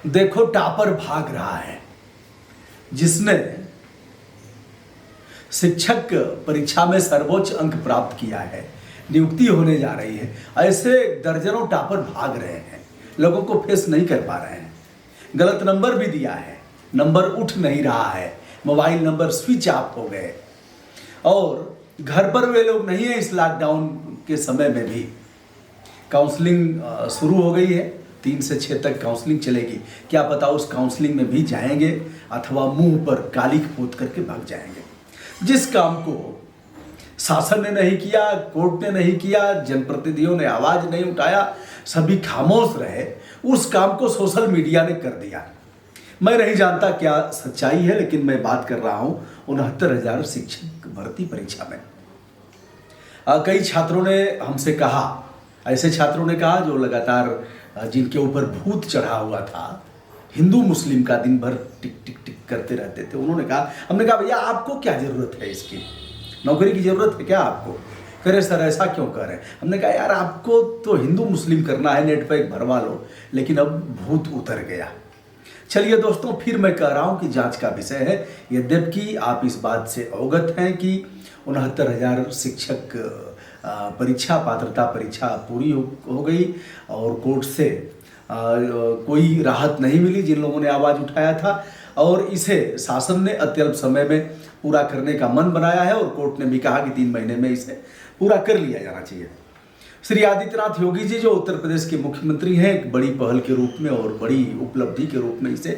देखो टॉपर भाग रहा है, जिसने शिक्षक परीक्षा में सर्वोच्च अंक प्राप्त किया है, नियुक्ति होने जा रही है। ऐसे दर्जनों टॉपर भाग रहे हैं, लोगों को फेस नहीं कर पा रहे हैं। गलत नंबर भी दिया है, नंबर उठ नहीं रहा है, मोबाइल नंबर स्विच ऑफ हो गए और घर पर वे लोग नहीं है। इस लॉकडाउन के समय में भी काउंसलिंग शुरू हो गई है, 3 से 6 तक काउंसलिंग चलेगी। क्या पता उस काउंसलिंग में भी जाएंगे अथवा मुंह पर कालिख पोत करके भाग जाएंगे। जिस काम को शासन ने नहीं किया, कोर्ट ने नहीं किया, जनप्रतिनिधियों ने आवाज नहीं उठाया, सभी खामोश रहे, उस काम को सोशल मीडिया ने कर दिया। मैं नहीं जानता क्या सच्चाई है, लेकिन मैं बात कर रहा हूं 69,000 शिक्षक भर्ती परीक्षा में। कई छात्रों ने हमसे कहा, ऐसे छात्रों ने कहा जो लगातार जिनके ऊपर भूत चढ़ा हुआ था, हिंदू मुस्लिम का दिन भर टिक टिक टिक करते रहते थे। उन्होंने कहा, हमने कहा भैया आपको क्या जरूरत है, इसकी नौकरी की जरूरत है क्या आपको? कह रहे सर ऐसा क्यों कर रहे हैं? हमने कहा यार आपको तो हिंदू मुस्लिम करना है, नेट पर एक भरवा लो, लेकिन अब भूत उतर गया। चलिए दोस्तों, फिर मैं कह रहा हूं कि जांच का विषय है। यद्यपि आप इस बात से अवगत हैं कि 69,000 शिक्षक परीक्षा, पात्रता परीक्षा पूरी हो गई और कोर्ट से कोई राहत नहीं मिली जिन लोगों ने आवाज़ उठाया था, और इसे शासन ने अत्यल्प समय में पूरा करने का मन बनाया है और कोर्ट ने भी कहा कि 3 महीने में इसे पूरा कर लिया जाना चाहिए। श्री आदित्यनाथ योगी जी जो उत्तर प्रदेश के मुख्यमंत्री हैं, एक बड़ी पहल के रूप में और बड़ी उपलब्धि के रूप में इसे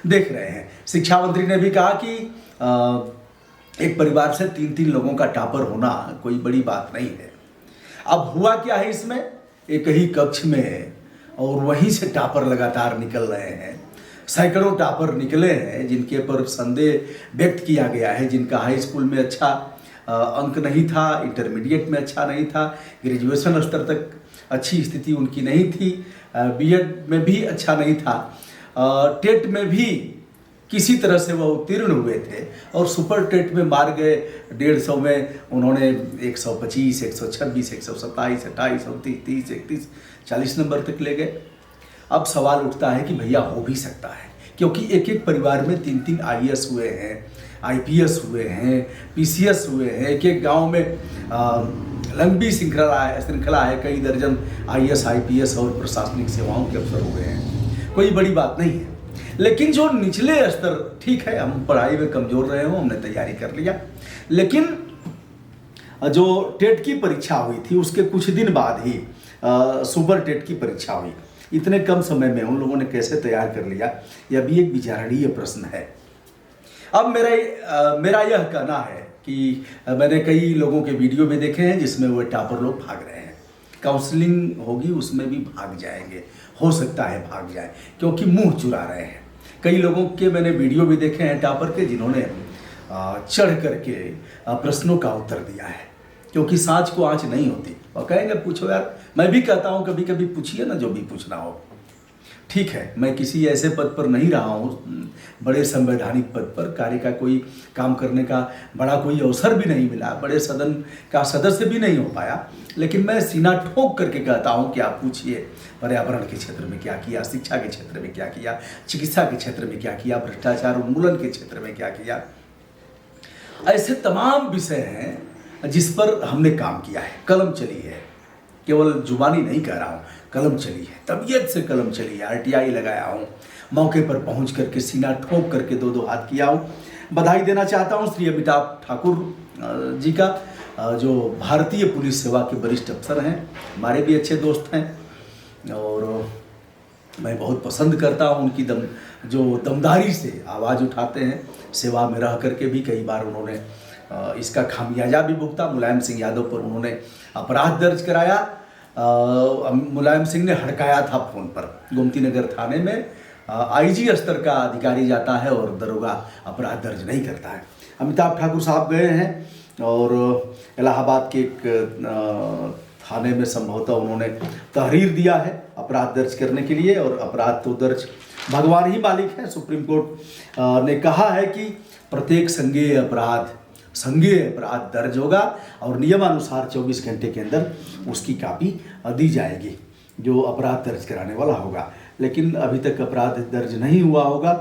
देख रहे हैं। शिक्षा मंत्री ने भी कहा कि एक परिवार से 3-3 लोगों का टॉपर होना कोई बड़ी बात नहीं है। अब हुआ क्या है, इसमें एक ही कक्ष में और वहीं से टॉपर लगातार निकल रहे हैं। सैकड़ों टॉपर निकले हैं जिनके पर संदेह व्यक्त किया गया है, जिनका हाई स्कूल में अच्छा अंक नहीं था, इंटरमीडिएट में अच्छा नहीं था, ग्रेजुएशन स्तर तक अच्छी स्थिति उनकी नहीं थी, बीएड में भी अच्छा नहीं था, टेट में भी किसी तरह से वह उत्तीर्ण हुए थे और सुपर टेट में मार गए। 150 में उन्होंने 125, 126, 127, 28, 29, 30, 31, 40 नंबर तक ले गए। अब सवाल उठता है कि भैया हो भी सकता है, क्योंकि एक एक परिवार में 3-3 आईएएस हुए हैं, आईपीएस हुए हैं, पीसीएस हुए हैं। एक एक गांव में लंबी श्रृंखला है, कई दर्जन आईएएस, आईपीएस और प्रशासनिक सेवाओं के अफसर हुए हैं। कोई बड़ी बात नहीं है, लेकिन जो निचले स्तर, ठीक है हम पढ़ाई में कमजोर रहे हो, हमने तैयारी कर लिया, लेकिन जो टेट की परीक्षा हुई थी उसके कुछ दिन बाद ही सुपर टेट की परीक्षा हुई। इतने कम समय में उन लोगों ने कैसे तैयार कर लिया, यह भी एक विचारणीय प्रश्न है। अब मेरा यह कहना है कि मैंने कई लोगों के वीडियो भी देखे हैं जिसमें वो टॉपर लोग भाग रहे हैं। काउंसलिंग होगी उसमें भी भाग जाएंगे, हो सकता है भाग जाए, क्योंकि मुंह चुरा रहे हैं। कई लोगों के मैंने वीडियो भी देखे हैं टॉपर के, जिन्होंने चढ़ करके प्रश्नों का उत्तर दिया है, क्योंकि सांच को आंच नहीं होती। और कहेंगे पूछो यार, मैं भी कहता हूं कभी कभी पूछिए ना जो भी पूछना हो। ठीक है, मैं किसी ऐसे पद पर नहीं रहा हूं, बड़े संवैधानिक पद पर, कार्य का कोई काम करने का बड़ा कोई अवसर भी नहीं मिला, बड़े सदन का सदस्य भी नहीं हो पाया, लेकिन मैं सीना ठोक करके कहता हूं कि आप पूछिए पर्यावरण के क्षेत्र में क्या किया, शिक्षा के क्षेत्र में क्या किया, चिकित्सा के क्षेत्र में क्या किया, भ्रष्टाचार उन्मूलन के क्षेत्र में क्या किया। ऐसे तमाम विषय हैं जिस पर हमने काम किया है, कलम चली है, केवल जुबानी नहीं कह रहा हूँ, कलम चली है, तबीयत से कलम चली है, आरटीआई लगाया हूँ, मौके पर पहुँच करके सीना ठोक करके 2-2 हाथ किया हूँ। बधाई देना चाहता हूँ श्री अमिताभ ठाकुर जी का, जो भारतीय पुलिस सेवा के वरिष्ठ अफसर हैं, हमारे भी अच्छे दोस्त हैं और मैं बहुत पसंद करता हूँ उनकी जो दमदारी से आवाज़ उठाते हैं। सेवा में रह करके भी कई बार उन्होंने इसका खामियाजा भी भुगता। मुलायम सिंह यादव पर उन्होंने अपराध दर्ज कराया, मुलायम सिंह ने हड़काया था फोन पर। गोमती नगर थाने में आईजी स्तर का अधिकारी जाता है और दरोगा अपराध दर्ज नहीं करता है। अमिताभ ठाकुर साहब गए हैं और इलाहाबाद के एक थाने में संभवतः उन्होंने तहरीर दिया है अपराध दर्ज करने के लिए, और अपराध तो दर्ज भगवान ही मालिक है। सुप्रीम कोर्ट ने कहा है कि प्रत्येक संज्ञेय अपराध दर्ज होगा और नियमानुसार 24 घंटे के अंदर उसकी कॉपी दी जाएगी जो अपराध दर्ज कराने वाला होगा। लेकिन अभी तक अपराध दर्ज नहीं हुआ होगा।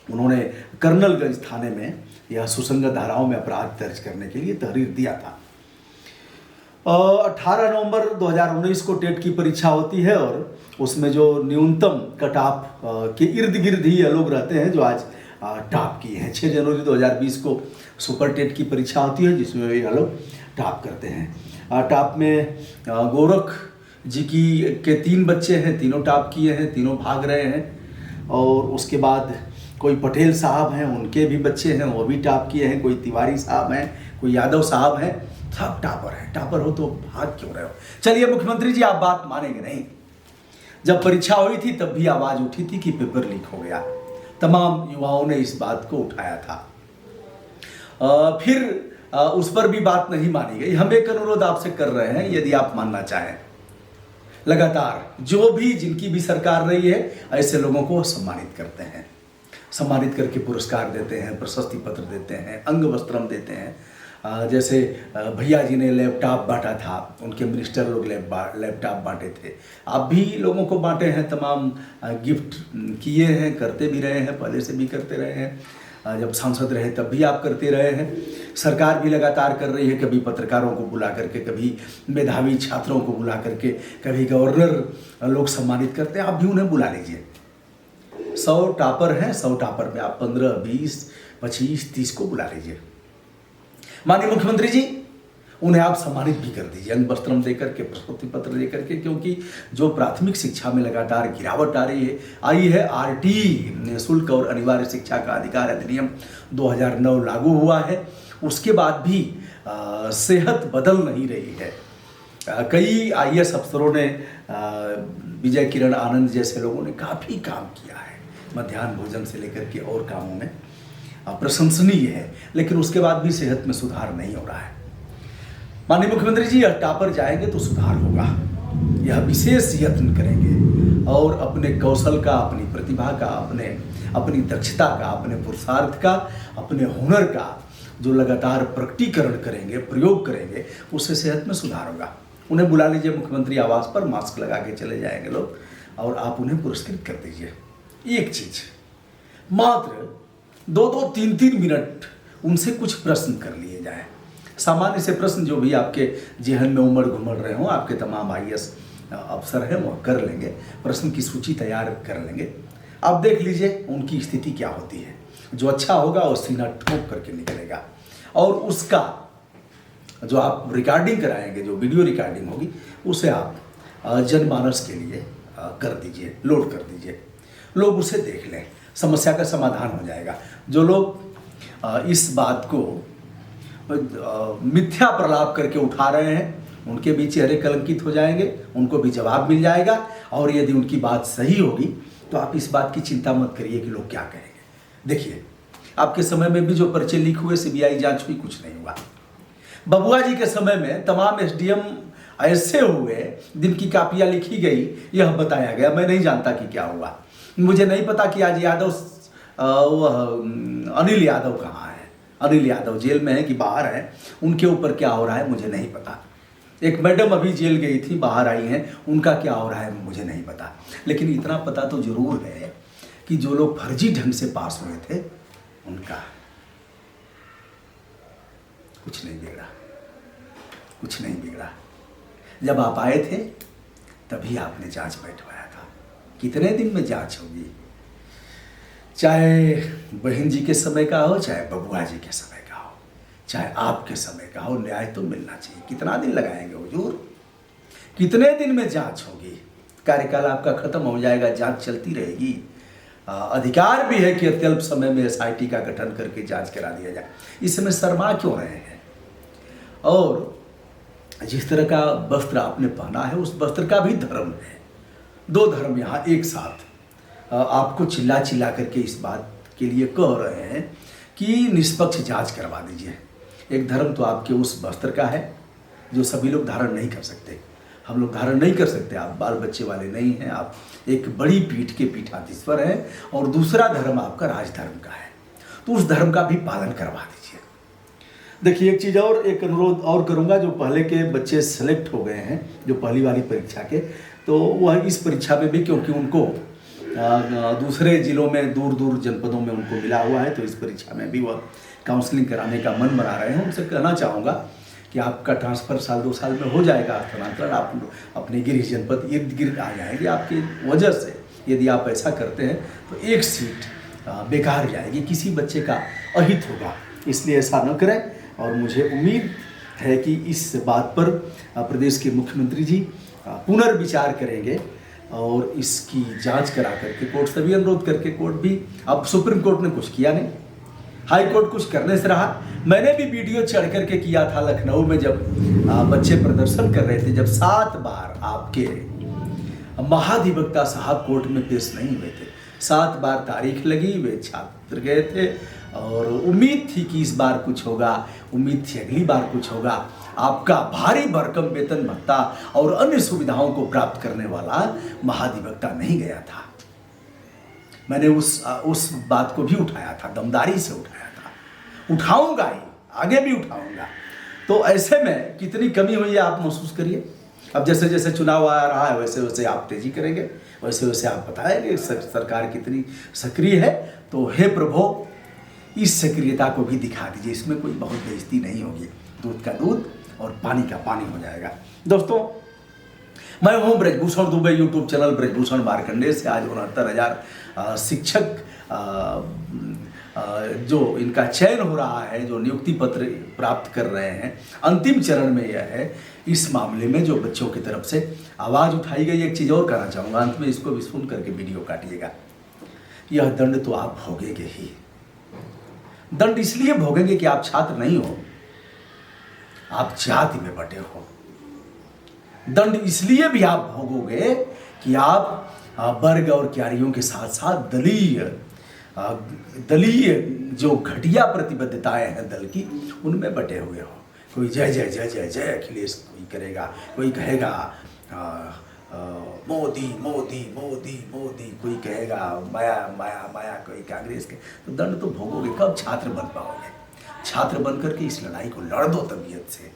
उन्होंने कर्नलगंज थाने में यह सुसंगत धाराओं में अपराध दर्ज करने के लिए तहरीर दिया था। 18 नवंबर 2019 को टेट की परीक्षा होती है और उसमें जो न्यूनतम कट ऑफ के इर्द गिर्द ही ये लोग रहते हैं जो आज टॉप किए हैं। 6 जनवरी 2020 को सुपर टेट की परीक्षा होती है जिसमें ये लोग टॉप करते हैं। टॉप में गोरख जी के 3 बच्चे हैं, तीनों टॉप किए हैं, तीनों भाग रहे हैं। और उसके बाद कोई पटेल साहब हैं, उनके भी बच्चे हैं, वो भी टॉप किए हैं। कोई तिवारी साहब हैं, कोई यादव साहब हैं, सब टॉपर हैं। टॉपर हो तो भाग क्यों रहे हो? चलिए मुख्यमंत्री जी, आप बात मानेंगे नहीं। जब परीक्षा हुई थी तब भी आवाज उठी थी कि पेपर लीक हो गया। तमाम युवाओं ने इस बात को उठाया था। फिर उस पर भी बात नहीं मानी गई। हम एक अनुरोध आपसे कर रहे हैं, यदि आप मानना चाहें, लगातार जो भी जिनकी भी सरकार रही है ऐसे लोगों को सम्मानित करते हैं, सम्मानित करके पुरस्कार देते हैं, प्रशस्ति पत्र देते हैं, अंग वस्त्रम देते हैं। जैसे भैया जी ने लैपटॉप बांटा था, उनके मिनिस्टर लोग लैपटॉप बांटे थे। आप भी लोगों को बांटे हैं, तमाम गिफ्ट किए हैं, करते भी रहे हैं, पहले से भी करते रहे हैं। जब सांसद रहे तब भी आप करते रहे हैं। सरकार भी लगातार कर रही है, कभी पत्रकारों को बुला करके, कभी मेधावी छात्रों को बुला करके, कभी गवर्नर लोग सम्मानित करते हैं। आप भी उन्हें बुला लीजिए। 100 टॉपर हैं, 100 टॉपर में आप 15, 20, 25, 30 को बुला लीजिए। माननीय मुख्यमंत्री जी, उन्हें आप सम्मानित भी कर दीजिए, अंग वस्त्रम देकर के, प्रशस्ति पत्र देकर के, क्योंकि जो प्राथमिक शिक्षा में लगातार गिरावट आई है। आरटी शुल्क और अनिवार्य शिक्षा का अधिकार अधिनियम 2009 लागू हुआ है, उसके बाद भी सेहत बदल नहीं रही है। कई IAS अफसरों ने, विजय किरण आनंद जैसे लोगों ने काफ़ी काम किया है, मध्याह्न भोजन से लेकर के और कामों में, प्रशंसनीय है, लेकिन उसके बाद भी सेहत में सुधार नहीं हो रहा है। माननीय मुख्यमंत्री जी, टॉपर जाएंगे तो सुधार होगा। यह विशेष यत्न करेंगे और अपने कौशल का, अपनी प्रतिभा का, अपनी दक्षता का, अपने पुरुषार्थ का, अपने हुनर का जो लगातार प्रकटीकरण करेंगे, प्रयोग करेंगे, उससे सेहत में सुधार होगा। उन्हें बुला लीजिए मुख्यमंत्री आवास पर, मास्क लगा के चले जाएंगे लोग और आप उन्हें पुरस्कृत कर दीजिए। एक चीज, मात्र 2-2, 3-3 मिनट उनसे कुछ प्रश्न कर लिए जाए, सामान्य से प्रश्न जो भी आपके जेहन में उमड़ घुमड़ रहे हों, आपके तमाम IAS अफसर हैं वो कर लेंगे, प्रश्न की सूची तैयार कर लेंगे। आप देख लीजिए उनकी स्थिति क्या होती है। जो अच्छा होगा वो सीना ठोक करके निकलेगा और उसका जो आप रिकॉर्डिंग कराएंगे, जो वीडियो रिकॉर्डिंग होगी, उसे आप जनमानस के लिए कर दीजिए, लोड कर दीजिए, लोग उसे देख लें, समस्या का समाधान हो जाएगा। जो लोग इस बात को मिथ्या प्रलाप करके उठा रहे हैं, उनके भी चेहरे कलंकित हो जाएंगे, उनको भी जवाब मिल जाएगा। और यदि उनकी बात सही होगी तो आप इस बात की चिंता मत करिए कि लोग क्या कहेंगे। देखिए, आपके समय में भी जो पर्चे लीक हुए, CBI जांच हुई, कुछ नहीं हुआ। बबुआ जी के समय में तमाम SDM ऐसे हुए जिनकी कापियाँ लिखी गई, यह बताया गया। मैं नहीं जानता कि क्या हुआ, मुझे नहीं पता कि आज अनिल यादव कहाँ है, अनिल यादव जेल में है कि बाहर है, उनके ऊपर क्या हो रहा है मुझे नहीं पता। एक मैडम अभी जेल गई थी, बाहर आई हैं, उनका क्या हो रहा है मुझे नहीं पता। लेकिन इतना पता तो जरूर है कि जो लोग फर्जी ढंग से पास हुए थे उनका कुछ नहीं बिगड़ा, कुछ नहीं बिगड़ा। जब आप आए थे तभी आपने जांच बैठवाया था। कितने दिन में जांच होगी? चाहे बहन जी के समय का हो, चाहे बबुआ जी के समय का हो, चाहे आपके समय का हो, न्याय तो मिलना चाहिए। कितना दिन लगाएंगे हुजूर? कितने दिन में जांच होगी? कार्यकाल आपका खत्म हो जाएगा, जांच चलती रहेगी। अधिकार भी है कि अत्यल्प समय में SIT का गठन करके जांच करा दिया जाए। इस समय शर्मा क्यों रहे हैं? और जिस तरह का वस्त्र आपने पहना है, उस वस्त्र का भी धर्म है। 2 धर्म यहाँ एक साथ आपको चिल्ला चिल्ला करके इस बात के लिए कह रहे हैं कि निष्पक्ष जांच करवा दीजिए। एक धर्म तो आपके उस वस्त्र का है जो सभी लोग धारण नहीं कर सकते। हम लोग धारण नहीं कर सकते, आप बाल बच्चे वाले नहीं हैं, आप एक बड़ी पीठ के पीठाधीश्वर हैं। और दूसरा धर्म आपका राजधर्म का है, तो उस धर्म का भी पालन करवा दीजिए। देखिए, एक चीज़ और, एक अनुरोध और करूंगा। जो पहले के बच्चे सेलेक्ट हो गए हैं, जो पहली वाली परीक्षा के, तो वह इस परीक्षा में भी, क्योंकि उनको दूसरे ज़िलों में दूर दूर जनपदों में उनको मिला हुआ है, तो इस परीक्षा में भी वह काउंसलिंग कराने का मन बना रहे हैं। उनसे कहना चाहूँगा कि आपका ट्रांसफ़र साल 2 साल में हो जाएगा, स्थानांतरण आप अपने गृह जनपद इर्द गिर्द आ जाएंगे। आपकी वजह से यदि आप ऐसा करते हैं तो एक सीट बेकार जाएगी, किसी बच्चे का अहित होगा, इसलिए ऐसा न करें। और मुझे उम्मीद है कि इस बात पर प्रदेश के मुख्यमंत्री जी पुनर्विचार करेंगे और इसकी जांच करा करके कोर्ट से भी अनुरोध करके, कोर्ट भी, अब सुप्रीम कोर्ट ने कुछ किया नहीं, हाई कोर्ट कुछ करने से रहा। मैंने भी वीडियो चढ़ करके किया था लखनऊ में, जब बच्चे प्रदर्शन कर रहे थे, जब 7 बार आपके महाधिवक्ता साहब कोर्ट में पेश नहीं हुए थे, 7 बार तारीख लगी, वे छात्र गए थे और उम्मीद थी कि इस बार कुछ होगा, उम्मीद थी अगली बार कुछ होगा। आपका भारी भरकम वेतन भत्ता और अन्य सुविधाओं को प्राप्त करने वाला महाधिवक्ता नहीं गया था। मैंने उस बात को भी उठाया था, दमदारी से उठाया था, उठाऊंगा ही, आगे भी उठाऊंगा। तो ऐसे में कितनी कमी हुई है आप महसूस करिए। अब जैसे जैसे चुनाव आ रहा है वैसे वैसे आप तेजी करेंगे, वैसे वैसे आप बताएंगे सरकार कितनी सक्रिय है। तो हे प्रभु, इस सक्रियता को भी दिखा दीजिए, इसमें कोई बहुत बेइज्जती नहीं होगी, दूध का दूध और पानी का पानी हो जाएगा। दोस्तों, मैं हूँ ब्रजभूषण दुबे, यूट्यूब चैनल ब्रजभूषण मार्कंडेय से। आज 69,000 शिक्षक जो इनका चयन हो रहा है, जो नियुक्ति पत्र प्राप्त कर रहे हैं, अंतिम चरण में यह है। इस मामले में जो बच्चों की तरफ से आवाज़ उठाई गई, एक चीज़ और कहना चाहूँगा अंत में, इसको भी सुन करके वीडियो काटिएगा। यह दंड तो आप भोगेंगे ही। दंड इसलिए भोगेंगे कि आप छात्र नहीं हो, आप जाति में बटे हो। दंड इसलिए भी आप भोगोगे कि आप वर्ग और क्यारियों के साथ साथ दलीय जो घटिया प्रतिबद्धताएं हैं दल की, उनमें बटे हुए हो। कोई जय जय जय जय जय अखिलेश कोई करेगा, कोई कहेगा मोदी मोदी मोदी मोदी, कोई कहेगा माया माया माया, कोई कांग्रेस के। तो दंड तो भोगोगे। कब छात्र बन पाओगे? छात्र बन करके इस लड़ाई को लड़ दो तबीयत से।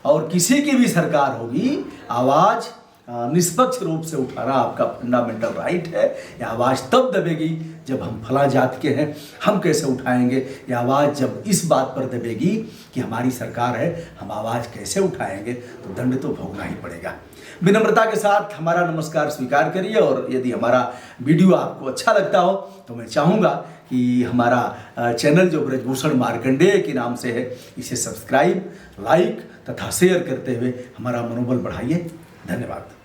और किसी की भी सरकार होगी, आवाज़ निष्पक्ष रूप से उठाना आपका फंडामेंटल राइट है। यह आवाज़ तब दबेगी जब हम फला जात के हैं, हम कैसे उठाएंगे। यह आवाज़ जब इस बात पर दबेगी कि हमारी सरकार है, हम आवाज़ कैसे उठाएंगे, तो दंड तो भोगना ही पड़ेगा। विनम्रता के साथ हमारा नमस्कार स्वीकार करिए। और यदि हमारा वीडियो आपको अच्छा लगता हो तो मैं चाहूँगा कि हमारा चैनल जो ब्रजभूषण मार्कंडेय के नाम से है, इसे सब्सक्राइब, लाइक तथा शेयर करते हुए हमारा मनोबल बढ़ाइए। धन्यवाद।